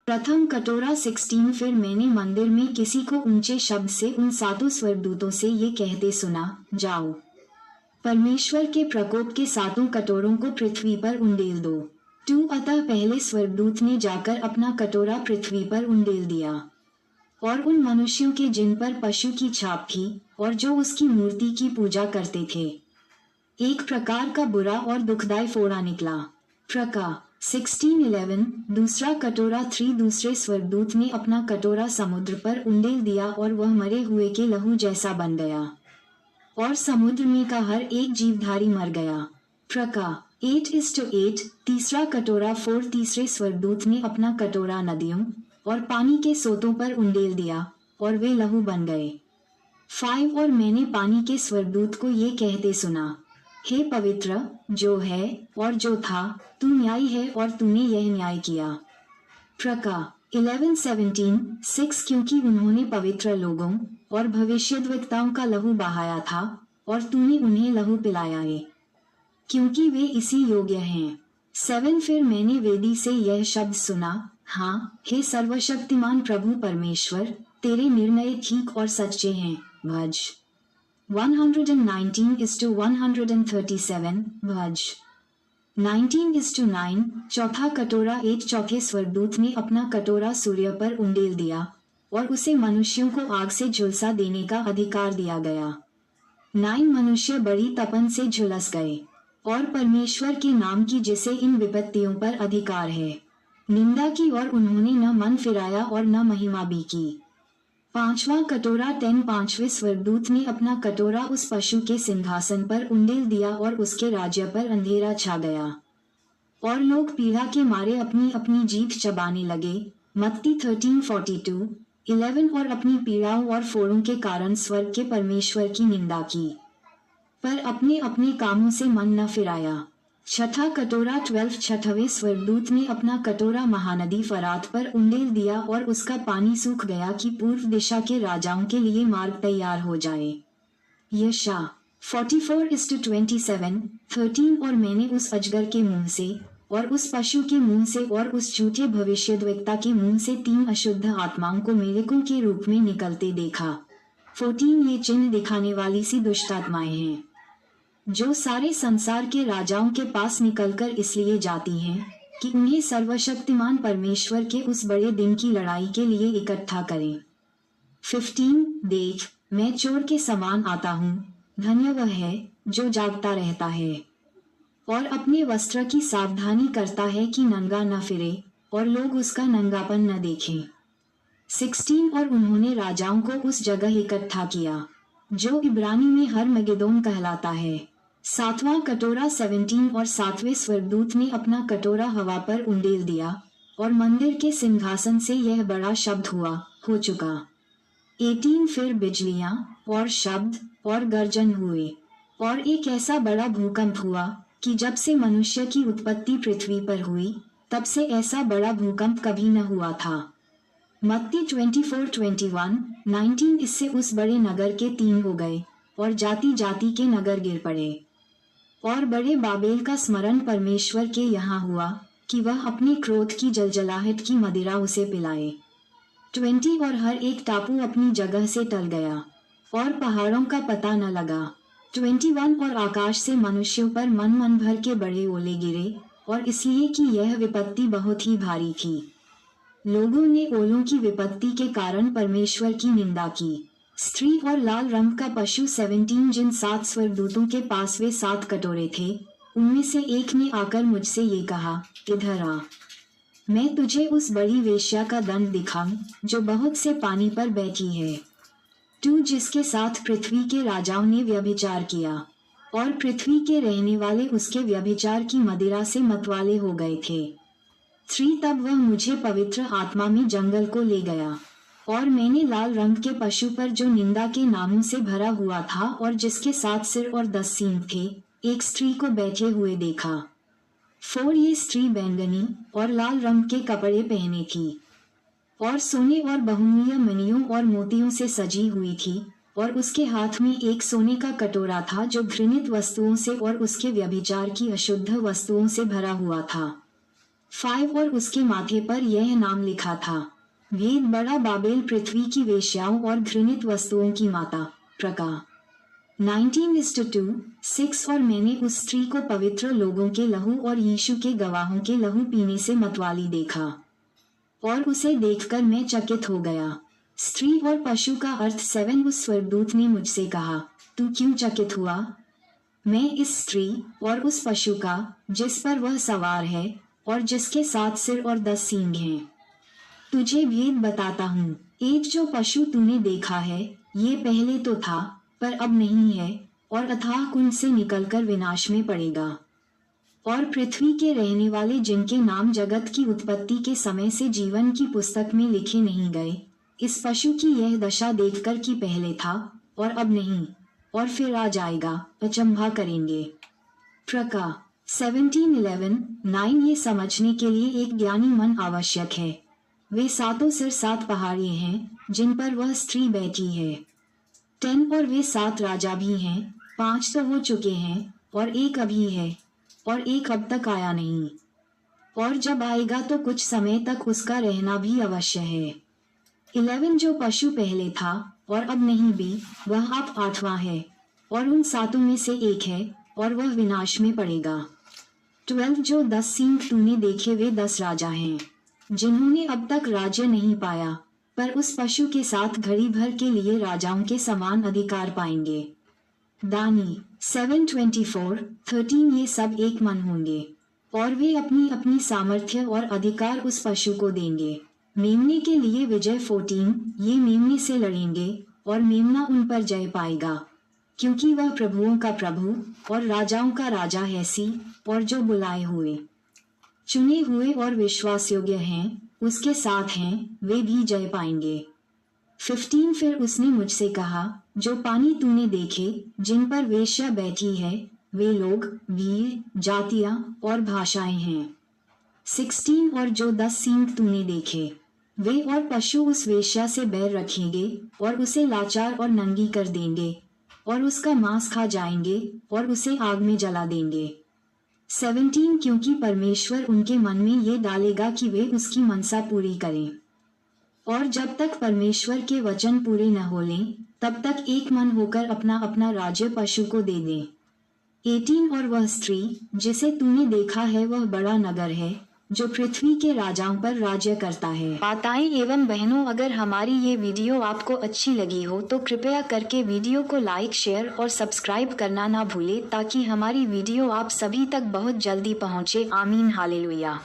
प्रथम कटोरा 16। फिर मैंने मंदिर में किसी को ऊंचे शब्द से उन 7 स्वर्गदूतों से ये कहते सुना, जाओ, परमेश्वर के प्रकोप के 7 कटोरों को पृथ्वी पर उंडेल दो। 2 अतः पहले स्वर्गदूत ने जाकर अपना कटोरा पृथ्वी पर उंडेल दिया, और उन मनुष्यों के जिन पर पशु की छाप थी और जो उसकी मूर्ति की पूजा करते थे, एक प्रकार का बुरा और दुखदाई फोड़ा निकला। प्रका 16:11। दूसरा कटोरा 3। दूसरे स्वर्गदूत ने अपना कटोरा समुद्र पर उंडेल दिया और वह मरे हुए के लहू जैसा बन गया, और समुद्र में का हर एक जीवधारी मर गया। प्रका 8:8। तीसरा कटोरा 4। तीसरे स्वर्गदूत ने अपना कटोरा नदियों और पानी के सोतों पर उंडेल दिया और वे लहू बन गए। 5। और मैंने पानी के स्वर्गदूत को ये कहते सुना, हे पवित्र जो है और जो था, तू न्यायी है और तूने यह न्याय किया। प्रका 11:17। 6। क्योंकि उन्होंने पवित्र लोगों और भविष्यद्वक्ताओं का लहू बहाया था और तूने उन्हें लहू पिलाया है, क्योंकि वे इसी योग्य हैं। 7। फिर मैंने वेदी से यह शब्द सुना, हाँ, हे सर्वशक्तिमान प्रभु परमेश्वर, तेरे निर्णय ठीक और सच्चे हैं, भज। 119:137 भज। 19:9। चौथा कटोरा 8। चौथे स्वर्गदूत ने अपना कटोरा सूर्य पर उंडेल दिया और उसे मनुष्यों को आग से झुलसा देने का अधिकार दिया गया। 9। मनुष्य बड़ी तपन से झुलस गए और परमेश्वर के नाम की जिसे इन विपत्तियों पर अधिकार है, निंदा की और उन्होंने न मन फिराया और न महिमा भी की। 5वां कटोरा 10। 5वें स्वर्गदूत ने अपना कटोरा उस पशु के सिंहासन पर उंडेल दिया और उसके राज्य पर अंधेरा छा गया, और लोग पीड़ा के मारे अपनी अपनी जीभ चबाने लगे। मत्ती 13:42, 11। और अपनी पीड़ाओं और फोड़ों के कारण स्वर्ग के परमेश्वर की निंदा की, पर अपने अपने कामों से मन न फिराया। छठा कटोरा 12। छठवें स्वर्गदूत ने अपना कटोरा महानदी फरात पर उंडेल दिया और उसका पानी सूख गया कि पूर्व दिशा के राजाओं के लिए मार्ग तैयार हो जाए। यशा 44:27, 13। और मैंने उस अजगर के मुंह से और उस पशु के मुंह से और उस झूठे भविष्यद्वक्ता के मुंह से 3 अशुद्ध आत्माओं को मेढकों के रूप में निकलते देखा। 14। ये चिन्ह दिखाने वाली सी दुष्ट आत्माएं हैं, जो सारे संसार के राजाओं के पास निकलकर इसलिए जाती हैं कि उन्हें सर्वशक्तिमान परमेश्वर के उस बड़े दिन की लड़ाई के लिए इकट्ठा करें। 15। देख, मैं चोर के समान आता हूँ, धन्य वह है जो जागता रहता है और अपने वस्त्र की सावधानी करता है कि नंगा न फिरे और लोग उसका नंगापन न देखें। 16। और उन्होंने राजाओं को उस जगह इकट्ठा किया जो इब्रानी में हरमगेदोन कहलाता है। 7वां कटोरा 17। और 7वें स्वर्गदूत ने अपना कटोरा हवा पर उंडेल दिया और मंदिर के सिंहासन से यह बड़ा शब्द हुआ, हो चुका। 18। फिर बिजलियां और शब्द और गर्जन हुए और एक ऐसा बड़ा भूकंप हुआ कि जब से मनुष्य की उत्पत्ति पृथ्वी पर हुई तब से ऐसा बड़ा भूकंप कभी न हुआ था। मत्ती 24:21, 19। इससे उस बड़े नगर के 3 हो गए और जाति जाति के नगर गिर पड़े, और बड़े बाबेल का स्मरण परमेश्वर के यहाँ हुआ कि वह अपने क्रोध की जलजलाहट की मदिरा उसे पिलाए। 20। और हर एक टापू अपनी जगह से टल गया और पहाड़ों का पता न लगा। 21। और आकाश से मनुष्यों पर मन मन भर के बड़े ओले गिरे, और इसलिए कि यह विपत्ति बहुत ही भारी थी। लोगों ने ओलों की विपत्ति के कारण परमेश्वर की निंदा की। स्त्री और लाल रंग का पशु 17। जिन 7 स्वर्गदूतों के पास वे 7 कटोरे थे, उनमें से एक ने आकर मुझसे ये कहा, इधर आ, मैं तुझे उस बड़ी वेश्या का दंड दिखाऊं जो बहुत से पानी पर बैठी है, तू जिसके साथ पृथ्वी के राजाओं ने व्यभिचार किया और पृथ्वी के रहने वाले उसके व्यभिचार की मदिरा से मतवाले हो गए थे। 3। तब वह मुझे पवित्र आत्मा में जंगल को ले गया, और मैंने लाल रंग के पशु पर जो निंदा के नामों से भरा हुआ था और जिसके 7 सिर और 10 सींग थे, एक स्त्री को बैठे हुए देखा। 4। ये स्त्री बैंगनी और लाल रंग के कपड़े पहने थी और सोने और बहुमूल्य मणियों और मोतियों से सजी हुई थी, और उसके हाथ में एक सोने का कटोरा था जो घृणित वस्तुओं से और उसके व्यभिचार की अशुद्ध वस्तुओं से भरा हुआ था। 5 और उसके माथे पर यह नाम लिखा था, भेद बड़ा बाबेल, पृथ्वी की वेश्याओं और घृणित वस्तुओं की माता। प्रका 19:2, 6 और मैंने उस स्त्री को पवित्र लोगों के लहू और यीशु के गवाहों के लहू पीने से मतवाली देखा, और उसे देखकर मैं चकित हो गया। स्त्री और पशु का अर्थ 7। उस स्वर्गदूत ने मुझसे कहा, तू क्यों चकित हुआ? मैं इस स्त्री और उस पशु का, जिस पर वह सवार है और जिसके 7 सिर और 10 सींग हैं, तुझे भेद बताता हूँ। एक जो पशु तूने देखा है, ये पहले तो था पर अब नहीं है, और अथाह कुंड से निकलकर विनाश में पड़ेगा। और पृथ्वी के रहने वाले जिनके नाम जगत की उत्पत्ति के समय से जीवन की पुस्तक में लिखे नहीं गए, इस पशु की यह दशा देखकर कि पहले था और अब नहीं और फिर आ जाएगा, अचंभा करेंगे। प्रका 17:11-9 ये समझने के लिए एक ज्ञानी मन आवश्यक है। वे 7 सिर 7 पहाड़े हैं जिन पर वह स्त्री बैठी है। 10 और वे 7 राजा भी हैं, 5 तो हो चुके हैं और एक अभी है और एक अब तक आया नहीं, और जब आएगा तो कुछ समय तक उसका रहना भी अवश्य है। 11 जो पशु पहले था और अब नहीं भी, वह अब 8वां है और उन 7 में से एक है और वह विनाश में पड़ेगा। 12 जो 10 सींग तूने देखे, वे 10 राजा हैं जिन्होंने अब तक राज्य नहीं पाया, पर उस पशु के साथ घड़ी भर के लिए राजाओं के समान अधिकार पाएंगे। दानी 7:24-13 ये सब एक मन होंगे और वे अपनी अपनी सामर्थ्य और अधिकार उस पशु को देंगे। मेमने के लिए विजय 14 ये मेमने से लड़ेंगे और मेमना उन पर जय पाएगा, क्योंकि वह प्रभुओं का प्रभु और राजाओं का राजा है सी, और जो बुलाए हुए, चुने हुए और विश्वास योग्य हैं, उसके साथ हैं, वे भी जय पाएंगे। 15 फिर उसने मुझसे कहा, जो पानी तूने देखे जिन पर वेश्या बैठी है, वे लोग, वीर, जातियां और भाषाएं हैं। 16 और जो 10 सींग तूने देखे, वे और पशु उस वेश्या से बैर रखेंगे और उसे लाचार और नंगी कर देंगे और उसका मांस खा जाएंगे और उसे आग में जला देंगे। 17 क्योंकि परमेश्वर उनके मन में ये डालेगा कि वे उसकी मनसा पूरी करें, और जब तक परमेश्वर के वचन पूरे न हो लें, तब तक एक मन होकर अपना अपना राज्य पशु को दे दें। 18 और वह स्त्री जिसे तूने देखा है, वह बड़ा नगर है जो पृथ्वी के राजाओं पर राज्य करता है। माताएं एवं बहनों, अगर हमारी ये वीडियो आपको अच्छी लगी हो तो कृपया करके वीडियो को लाइक, शेयर और सब्सक्राइब करना ना भूले, ताकि हमारी वीडियो आप सभी तक बहुत जल्दी पहुँचे। आमीन, हालेलुया।